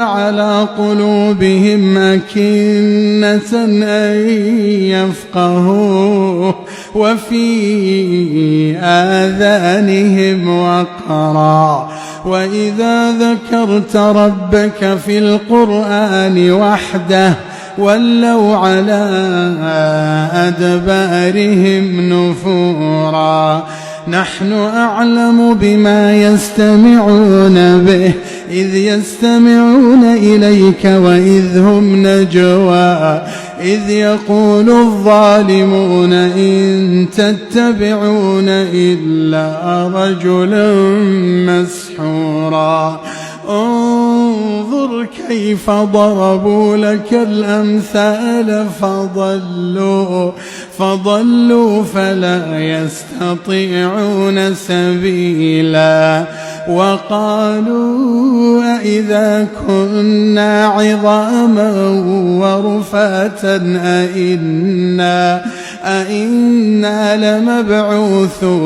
على قلوبهم أكنة أن يفقهوه وفي آذانهم وقرا وإذا ذكرت ربك في القرآن وحده ولوا على أدبارهم نفورا نحن أعلم بما يستمعون به إذ يستمعون إليك وإذ هم نجوى إذ يقول الظالمون إن تتبعون إلا رجلا مسحورا انظر كيف ضربوا لك الأمثال فضلوا فلا يستطيعون سبيلا وقالوا أئذا كنا عظاما ورفاتا أئنا لمبعوثون